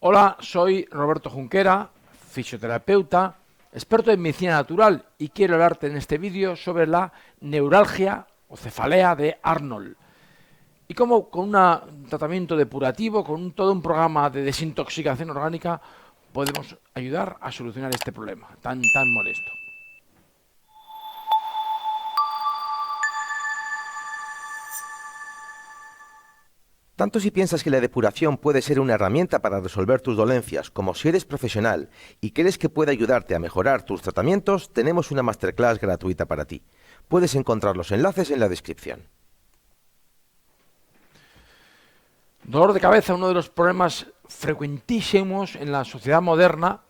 Hola, soy Roberto Junquera, fisioterapeuta, experto en medicina natural y quiero hablarte en este vídeo sobre la neuralgia o cefalea de Arnold y cómo con un tratamiento depurativo, con todo un programa de desintoxicación orgánica podemos ayudar a solucionar este problema tan molesto. Tanto si piensas que la depuración puede ser una herramienta para resolver tus dolencias, como si eres profesional y crees que puede ayudarte a mejorar tus tratamientos, tenemos una masterclass gratuita para ti. Puedes encontrar los enlaces en la descripción. Dolor de cabeza, uno de los problemas frecuentísimos en la sociedad moderna,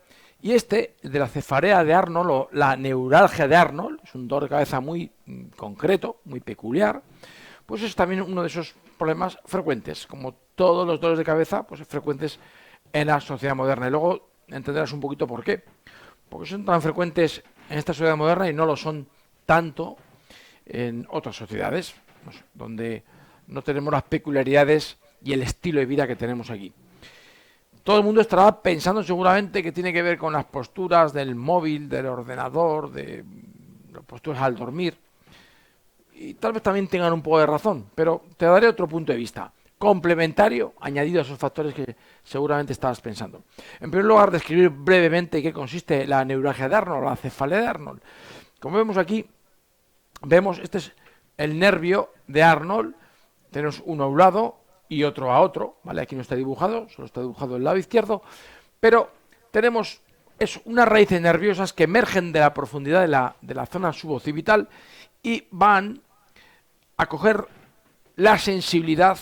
y de la cefalea de Arnold o la neuralgia de Arnold, es un dolor de cabeza muy concreto, muy peculiar, pues es también uno de esos problemas frecuentes, como todos los dolores de cabeza, pues frecuentes en la sociedad moderna. Y luego entenderás un poquito por qué. Porque son tan frecuentes en esta sociedad moderna y no lo son tanto en otras sociedades, pues, donde no tenemos las peculiaridades y el estilo de vida que tenemos aquí. Todo el mundo estará pensando seguramente que tiene que ver con las posturas del móvil, del ordenador, de las posturas al dormir. Y tal vez también tengan un poco de razón, pero te daré otro punto de vista, complementario, añadido a esos factores que seguramente estabas pensando. En primer lugar, describir brevemente qué consiste la neuralgia de Arnold, la cefalea de Arnold. Como vemos aquí, este es el nervio de Arnold, tenemos uno a un lado y otro a otro, ¿vale? Aquí no está dibujado, solo está dibujado el lado izquierdo, pero tenemos unas raíces nerviosas que emergen de la profundidad de la zona suboccipital y van a coger la sensibilidad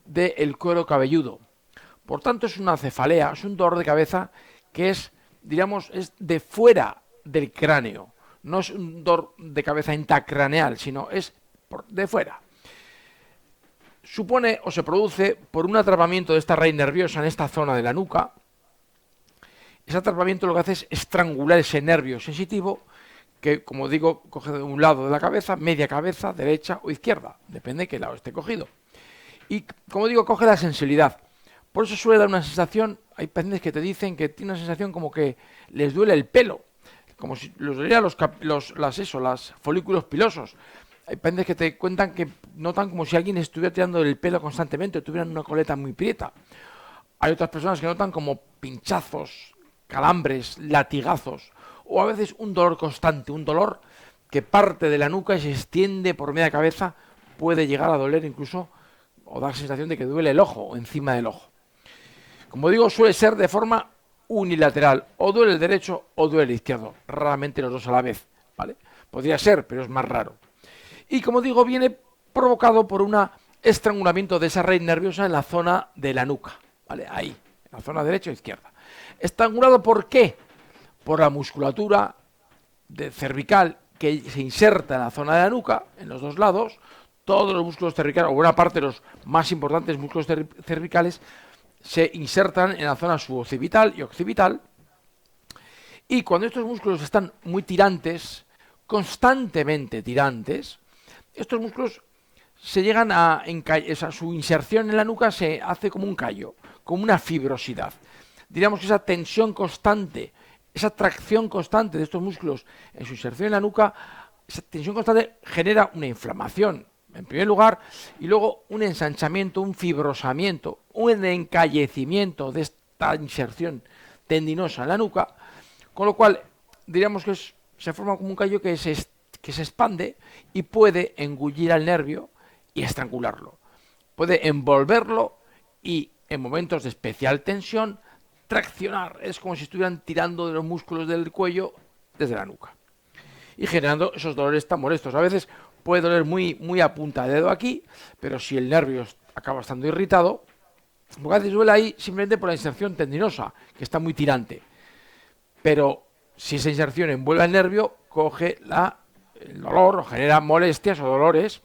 del cuero cabelludo. Por tanto, es una cefalea, es un dolor de cabeza que es, diríamos, es de fuera del cráneo. No es un dolor de cabeza intracraneal, sino es de fuera. Supone o se produce por un atrapamiento de esta raíz nerviosa en esta zona de la nuca. Ese atrapamiento lo que hace es estrangular ese nervio sensitivo que, como digo, coge de un lado de la cabeza, media cabeza, derecha o izquierda, depende de qué lado esté cogido. Y, como digo, coge la sensibilidad. Por eso suele dar una sensación, hay pacientes que te dicen que tiene una sensación como que les duele el pelo, como si los dolieran las folículos pilosos. Hay pacientes que te cuentan que notan como si alguien estuviera tirando el pelo constantemente, o tuvieran una coleta muy prieta. Hay otras personas que notan como pinchazos, calambres, latigazos, o a veces un dolor constante, un dolor que parte de la nuca y se extiende por media cabeza, puede llegar a doler incluso o dar sensación de que duele el ojo o encima del ojo. Como digo, suele ser de forma unilateral, o duele el derecho o duele el izquierdo, raramente los dos a la vez, ¿vale? Podría ser, pero es más raro. Y como digo, viene provocado por un estrangulamiento de esa raíz nerviosa en la zona de la nuca, ¿vale? Ahí, en la zona derecha o izquierda. ¿Estrangulado por qué? Por la musculatura cervical que se inserta en la zona de la nuca, en los dos lados. Todos los músculos cervicales, o buena parte de los más importantes músculos cervicales, se insertan en la zona suboccipital y occipital. Y cuando estos músculos están muy tirantes, constantemente tirantes, estos músculos se llegan su inserción en la nuca se hace como un callo, como una fibrosidad. Diríamos que esa tensión constante, esa tracción constante de estos músculos en su inserción en la nuca, esa tensión constante genera una inflamación, en primer lugar, y luego un ensanchamiento, un fibrosamiento, un encallecimiento de esta inserción tendinosa en la nuca, con lo cual diríamos que se forma como un callo que se expande y puede engullir al nervio y estrangularlo. Puede envolverlo y en momentos de especial tensión traccionar. Es como si estuvieran tirando de los músculos del cuello desde la nuca y generando esos dolores tan molestos. A veces puede doler muy a punta de dedo aquí, pero si el nervio acaba estando irritado, porque a veces duele ahí simplemente por la inserción tendinosa, que está muy tirante. Pero si esa inserción envuelve al nervio, coge el dolor o genera molestias o dolores,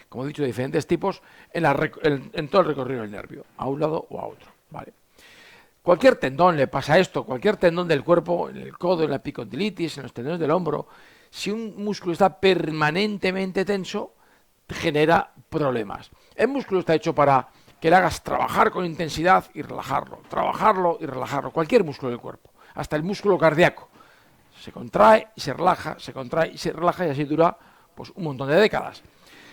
como he dicho, de diferentes tipos, en todo el recorrido del nervio, a un lado o a otro, ¿vale? Cualquier tendón le pasa esto, cualquier tendón del cuerpo, en el codo, en la epicondilitis, en los tendones del hombro. Si un músculo está permanentemente tenso, genera problemas. El músculo está hecho para que le hagas trabajar con intensidad y trabajarlo y relajarlo, cualquier músculo del cuerpo, hasta el músculo cardíaco. Se contrae y se relaja, se contrae y se relaja, y así dura pues un montón de décadas.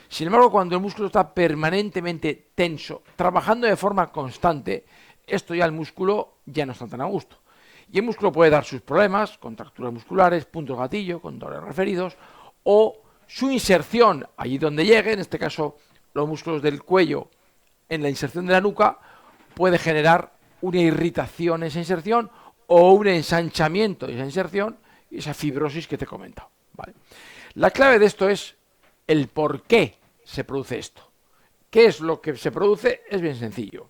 Sin embargo, cuando el músculo está permanentemente tenso, trabajando de forma constante, esto ya el músculo ya no está tan a gusto. Y el músculo puede dar sus problemas, contracturas musculares, puntos gatillo, con dolores referidos, o su inserción allí donde llegue, en este caso los músculos del cuello en la inserción de la nuca, puede generar una irritación en esa inserción o un ensanchamiento de esa inserción y esa fibrosis que te he comentado, ¿vale? La clave de esto es el por qué se produce esto. ¿Qué es lo que se produce? Es bien sencillo.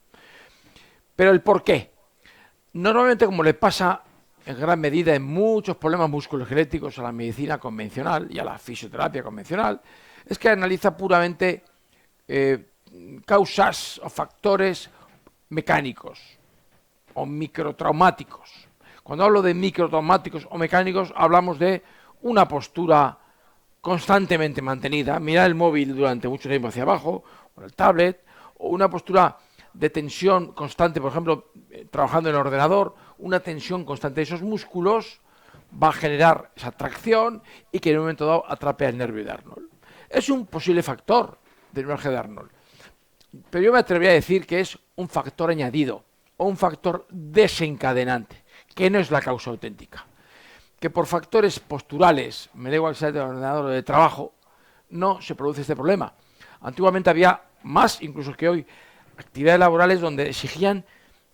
Pero el por qué. Normalmente, como le pasa en gran medida en muchos problemas musculoesqueléticos a la medicina convencional y a la fisioterapia convencional, es que analiza puramente causas o factores mecánicos o microtraumáticos. Cuando hablo de microtraumáticos o mecánicos, hablamos de una postura constantemente mantenida, mirar el móvil durante mucho tiempo hacia abajo, o el tablet, o una postura de tensión constante, por ejemplo, trabajando en el ordenador, una tensión constante de esos músculos va a generar esa tracción y que en un momento dado atrape al nervio de Arnold. Es un posible factor del neuralgia de Arnold, pero yo me atrevería a decir que es un factor añadido o un factor desencadenante, que no es la causa auténtica. Que por factores posturales, me da igual que sea de ordenador o de trabajo, no se produce este problema. Antiguamente había más, incluso que hoy, actividades laborales donde exigían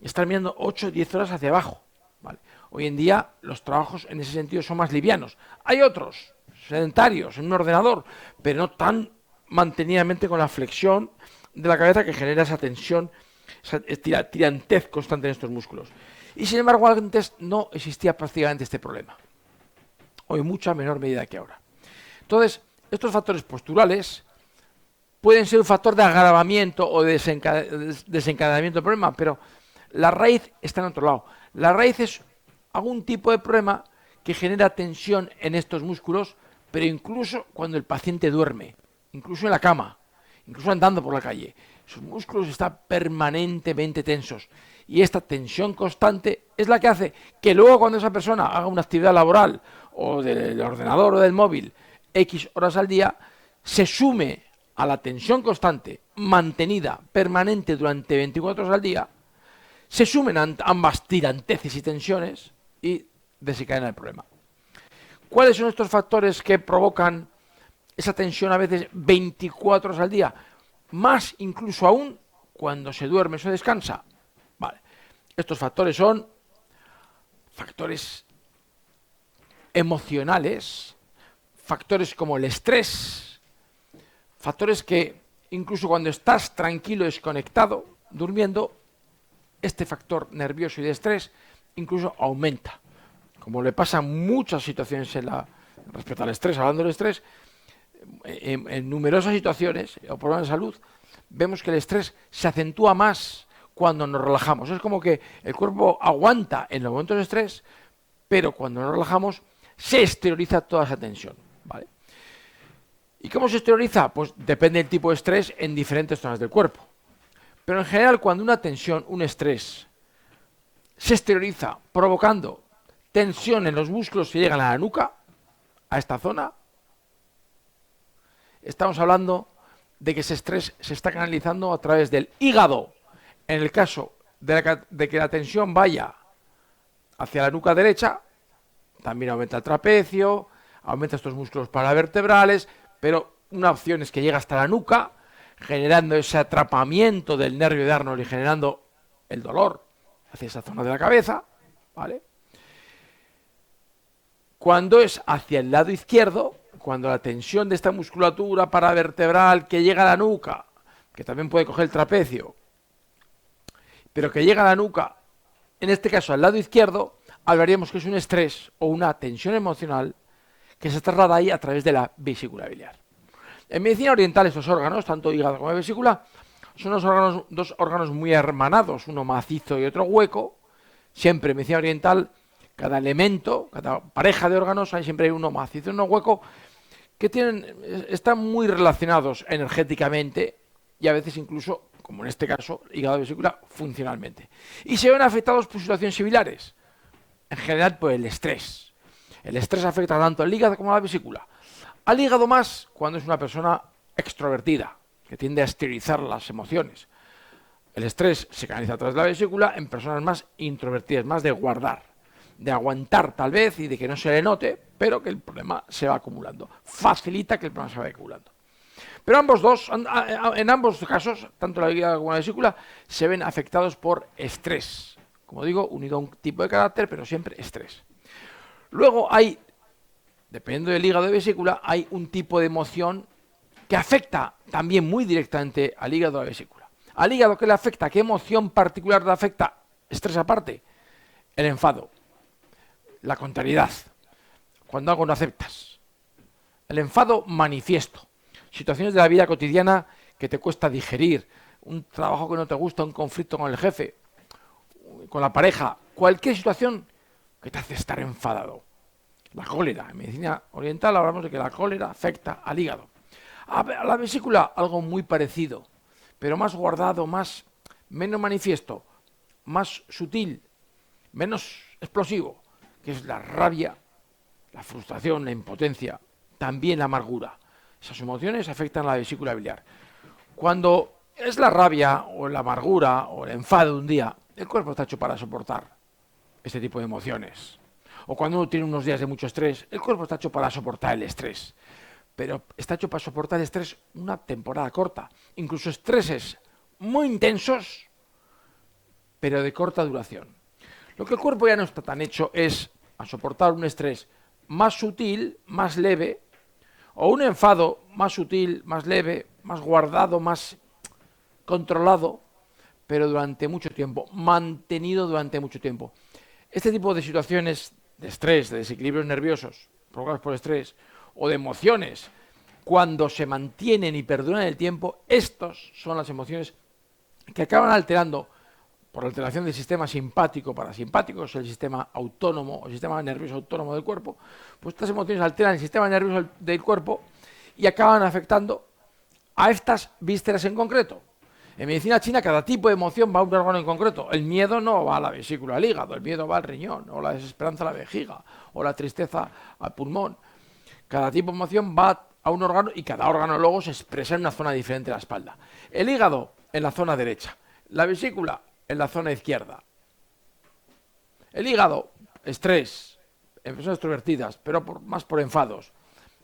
estar mirando 8 o 10 horas hacia abajo, ¿vale? Hoy en día los trabajos en ese sentido son más livianos. Hay otros, sedentarios, en un ordenador, pero no tan mantenidamente con la flexión de la cabeza que genera esa tensión, esa tirantez constante en estos músculos. Y sin embargo, antes no existía prácticamente este problema. Hoy en mucha menor medida que ahora. Entonces, estos factores posturales pueden ser un factor de agravamiento o de desencadenamiento del problema, pero la raíz está en otro lado. La raíz es algún tipo de problema que genera tensión en estos músculos, pero incluso cuando el paciente duerme, incluso en la cama, incluso andando por la calle. Sus músculos están permanentemente tensos y esta tensión constante es la que hace que luego cuando esa persona haga una actividad laboral o del ordenador o del móvil X horas al día, se sume a la tensión constante mantenida permanente durante 24 horas al día, se sumen ambas tiranteces y tensiones y desencadena el problema. ¿Cuáles son estos factores que provocan esa tensión a veces 24 horas al día? Más incluso aún cuando se duerme o se descansa. Vale. Estos factores son factores emocionales, factores como el estrés, factores que incluso cuando estás tranquilo, desconectado, durmiendo, este factor nervioso y de estrés incluso aumenta. Como le pasa en muchas situaciones respecto al estrés, hablando del estrés, en numerosas situaciones o problemas de salud, vemos que el estrés se acentúa más cuando nos relajamos. Es como que el cuerpo aguanta en los momentos de estrés, pero cuando nos relajamos se exterioriza toda esa tensión, ¿vale? ¿Y cómo se exterioriza? Pues depende del tipo de estrés en diferentes zonas del cuerpo. Pero en general, cuando una tensión, un estrés, se exterioriza provocando tensión en los músculos que llegan a la nuca, a esta zona, estamos hablando de que ese estrés se está canalizando a través del hígado. En el caso de que la tensión vaya hacia la nuca derecha, también aumenta el trapecio, aumenta estos músculos paravertebrales, pero una opción es que llega hasta la nuca, generando ese atrapamiento del nervio de Arnold y generando el dolor hacia esa zona de la cabeza, ¿vale? Cuando es hacia el lado izquierdo, cuando la tensión de esta musculatura paravertebral que llega a la nuca, que también puede coger el trapecio, pero que llega a la nuca, en este caso al lado izquierdo, hablaríamos que es un estrés o una tensión emocional que se traslada ahí a través de la vesícula biliar. En medicina oriental estos órganos, tanto hígado como vesícula, son dos órganos muy hermanados, uno macizo y otro hueco. Siempre en medicina oriental, cada elemento, cada pareja de órganos, hay siempre uno macizo y uno hueco, que están muy relacionados energéticamente y a veces incluso, como en este caso, hígado y vesícula funcionalmente. Y se ven afectados por situaciones similares, en general por el estrés. El estrés afecta tanto al hígado como a la vesícula. Al hígado más cuando es una persona extrovertida, que tiende a esterilizar las emociones. El estrés se canaliza a través de la vesícula en personas más introvertidas, más de guardar, de aguantar tal vez y de que no se le note, pero que el problema se va acumulando. Facilita que el problema se vaya acumulando. Pero en ambos casos, tanto la hígado como la vesícula, se ven afectados por estrés. Como digo, unido a un tipo de carácter, pero siempre estrés. Luego hay, dependiendo del hígado y vesícula, hay un tipo de emoción que afecta también muy directamente al hígado y a la vesícula. Al hígado, ¿qué le afecta? ¿Qué emoción particular le afecta? Estrés aparte. El enfado, la contrariedad, cuando algo no aceptas. El enfado manifiesto. Situaciones de la vida cotidiana que te cuesta digerir, un trabajo que no te gusta, un conflicto con el jefe, con la pareja, cualquier situación que te hace estar enfadado. La cólera, en medicina oriental hablamos de que la cólera afecta al hígado. A la vesícula algo muy parecido, pero más guardado, menos manifiesto, más sutil, menos explosivo, que es la rabia, la frustración, la impotencia, también la amargura. Esas emociones afectan a la vesícula biliar. Cuando es la rabia o la amargura o el enfado de un día, el cuerpo está hecho para soportar este tipo de emociones. O cuando uno tiene unos días de mucho estrés, el cuerpo está hecho para soportar el estrés. Pero está hecho para soportar el estrés una temporada corta. Incluso estreses muy intensos, pero de corta duración. Lo que el cuerpo ya no está tan hecho es a soportar un estrés más sutil, más leve, o un enfado más sutil, más leve, más guardado, más controlado, pero durante mucho tiempo, mantenido durante mucho tiempo. Este tipo de situaciones de estrés, de desequilibrios nerviosos provocados por estrés, o de emociones, cuando se mantienen y perduran en el tiempo, estos son las emociones que acaban alterando, por alteración del sistema simpático, parasimpático, es el sistema autónomo, o el sistema nervioso autónomo del cuerpo, pues estas emociones alteran el sistema nervioso del cuerpo y acaban afectando a estas vísceras en concreto. En medicina china cada tipo de emoción va a un órgano en concreto. El miedo no va a la vesícula, al hígado, el miedo va al riñón, o la desesperanza a la vejiga, o la tristeza al pulmón. Cada tipo de emoción va a un órgano y cada órgano luego se expresa en una zona diferente de la espalda. El hígado en la zona derecha, la vesícula en la zona izquierda. El hígado, estrés, en personas extrovertidas, pero más por enfados.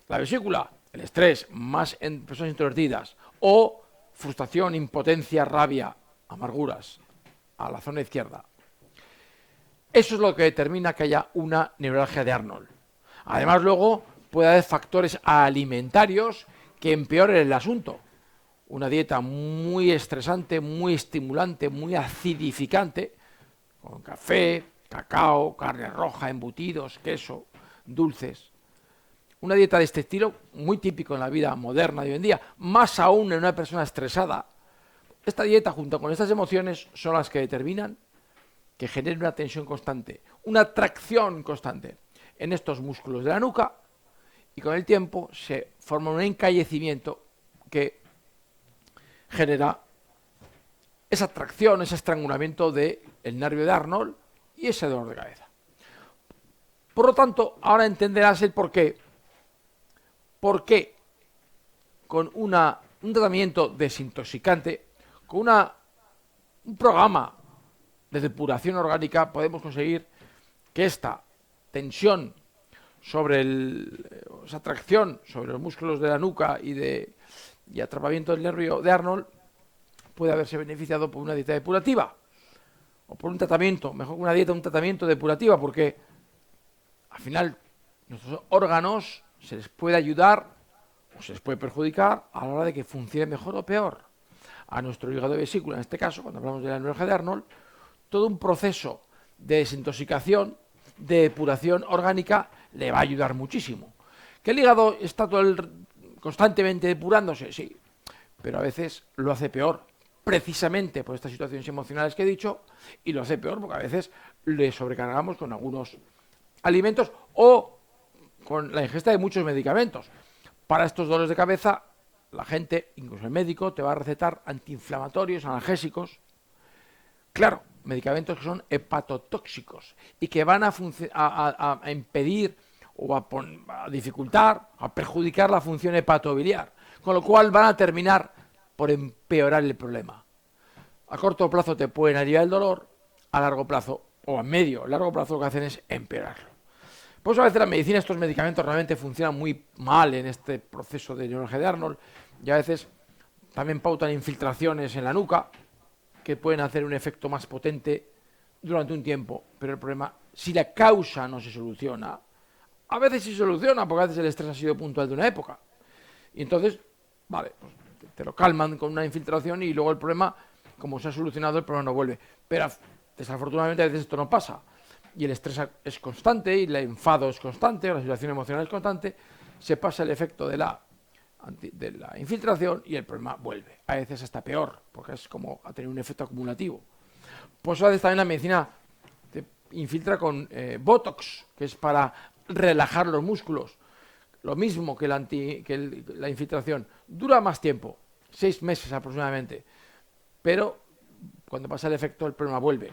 La vesícula, el estrés, más en personas introvertidas. O frustración, impotencia, rabia, amarguras, a la zona izquierda. Eso es lo que determina que haya una neuralgia de Arnold. Además, luego puede haber factores alimentarios que empeoren el asunto. Una dieta muy estresante, muy estimulante, muy acidificante, con café, cacao, carne roja, embutidos, queso, dulces. Una dieta de este estilo, muy típico en la vida moderna de hoy en día, más aún en una persona estresada. Esta dieta, junto con estas emociones, son las que determinan que genere una tensión constante, una tracción constante en estos músculos de la nuca, y con el tiempo se forma un encallecimiento que genera esa tracción, ese estrangulamiento del nervio de Arnold y ese dolor de cabeza. Por lo tanto, ahora entenderás el por qué. ¿Por qué con un tratamiento desintoxicante, con un programa de depuración orgánica, podemos conseguir que esta tensión sobre esa tracción sobre los músculos de la nuca y atrapamiento del nervio de Arnold puede haberse beneficiado por una dieta depurativa o por un tratamiento, mejor que una dieta, un tratamiento depurativa, porque al final nuestros órganos se les puede ayudar o se les puede perjudicar a la hora de que funcione mejor o peor. A nuestro hígado y vesícula, en este caso, cuando hablamos de la neuralgia de Arnold, todo un proceso de desintoxicación, de depuración orgánica, le va a ayudar muchísimo. ¿Que el hígado está constantemente depurándose? Sí, pero a veces lo hace peor, precisamente por estas situaciones emocionales que he dicho, y lo hace peor porque a veces le sobrecargamos con algunos alimentos o con la ingesta de muchos medicamentos. Para estos dolores de cabeza la gente, incluso el médico, te va a recetar antiinflamatorios, analgésicos. Claro, medicamentos que son hepatotóxicos y que van a impedir o a dificultar, a perjudicar la función hepatobiliar, con lo cual van a terminar por empeorar el problema. A corto plazo te pueden aliviar el dolor, a largo plazo o a medio, largo plazo lo que hacen es empeorarlo. Por eso a veces la medicina, estos medicamentos realmente funcionan muy mal en este proceso de neuralgia de Arnold, y a veces también pautan infiltraciones en la nuca que pueden hacer un efecto más potente durante un tiempo, pero el problema, si la causa no se soluciona, a veces sí se soluciona, porque a veces el estrés ha sido puntual de una época, y entonces, vale, pues te lo calman con una infiltración y luego el problema, como se ha solucionado, el problema no vuelve. Pero desafortunadamente a veces esto no pasa, y el estrés es constante, y el enfado es constante, o la situación emocional es constante, se pasa el efecto de la infiltración y el problema vuelve. A veces hasta peor, porque es como a tener un efecto acumulativo. Pues a veces también la medicina te infiltra con Botox, que es para relajar los músculos. Lo mismo que la infiltración. Dura más tiempo, 6 meses aproximadamente, pero cuando pasa el efecto el problema vuelve.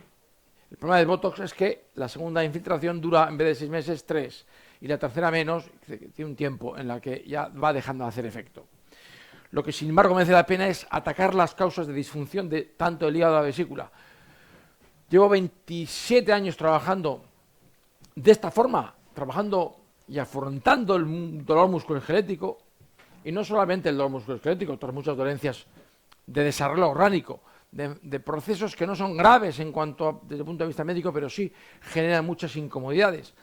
El problema del Botox es que la segunda infiltración dura, en vez de 6 meses, 3. Y la tercera menos, tiene un tiempo en la que ya va dejando de hacer efecto. Lo que sin embargo merece la pena es atacar las causas de disfunción de tanto el hígado como la vesícula. Llevo 27 años trabajando de esta forma, trabajando y afrontando el dolor musculoesquelético, y no solamente el dolor musculoesquelético, otras muchas dolencias de desarrollo orgánico, de procesos que no son graves en cuanto desde el punto de vista médico, pero sí generan muchas incomodidades.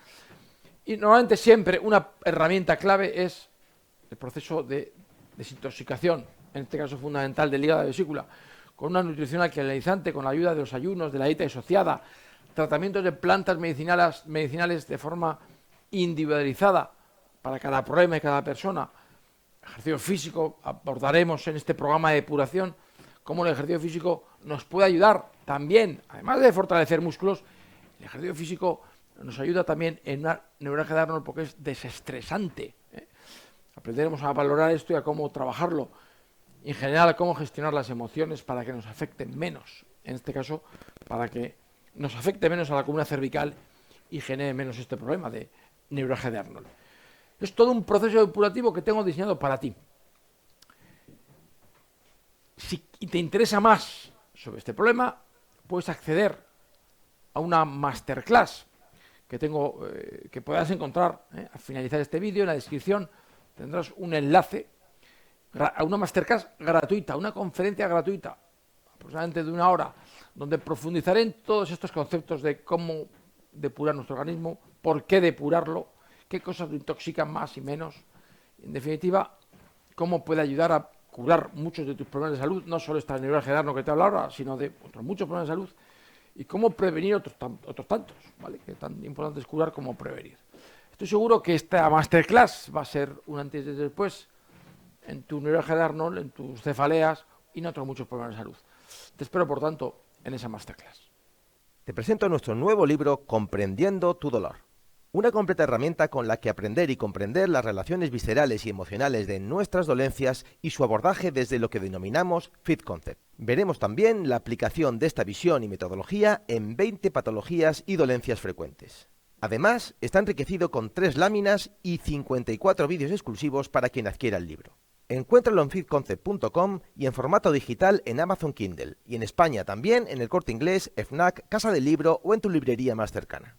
Y normalmente siempre una herramienta clave es el proceso de desintoxicación, en este caso fundamental del hígado y la vesícula, con una nutrición alcalinizante, con la ayuda de los ayunos, de la dieta disociada, tratamientos de plantas medicinales de forma individualizada para cada problema y cada persona. Ejercicio físico, abordaremos en este programa de depuración cómo el ejercicio físico nos puede ayudar también, además de fortalecer músculos, el ejercicio físico nos ayuda también en una neuralgia de Arnold porque es desestresante. Aprenderemos a valorar esto y a cómo trabajarlo. Y en general, a cómo gestionar las emociones para que nos afecten menos. En este caso, para que nos afecte menos a la columna cervical y genere menos este problema de neuralgia de Arnold. Es todo un proceso depurativo que tengo diseñado para ti. Si te interesa más sobre este problema, puedes acceder a una masterclass que tengo, que podrás encontrar al finalizar este vídeo. En la descripción tendrás un enlace a una masterclass gratuita, una conferencia gratuita, aproximadamente de 1 hora, donde profundizaré en todos estos conceptos de cómo depurar nuestro organismo, por qué depurarlo, qué cosas lo intoxican más y menos, en definitiva, cómo puede ayudar a curar muchos de tus problemas de salud, no solo esta neuralgia de Arnold que te hablo ahora, sino de otros muchos problemas de salud, y cómo prevenir otros tantos, ¿vale? Que tan importante es curar como prevenir. Estoy seguro que esta masterclass va a ser un antes y después en tu neuralgia de Arnold, en tus cefaleas y en otros muchos problemas de salud. Te espero, por tanto, en esa masterclass. Te presento nuestro nuevo libro Comprendiendo tu dolor. Una completa herramienta con la que aprender y comprender las relaciones viscerales y emocionales de nuestras dolencias y su abordaje desde lo que denominamos Fit Concept. Veremos también la aplicación de esta visión y metodología en 20 patologías y dolencias frecuentes. Además, está enriquecido con 3 láminas y 54 vídeos exclusivos para quien adquiera el libro. Encuéntralo en fitconcept.com y en formato digital en Amazon Kindle, y en España también en El Corte Inglés, FNAC, Casa del Libro o en tu librería más cercana.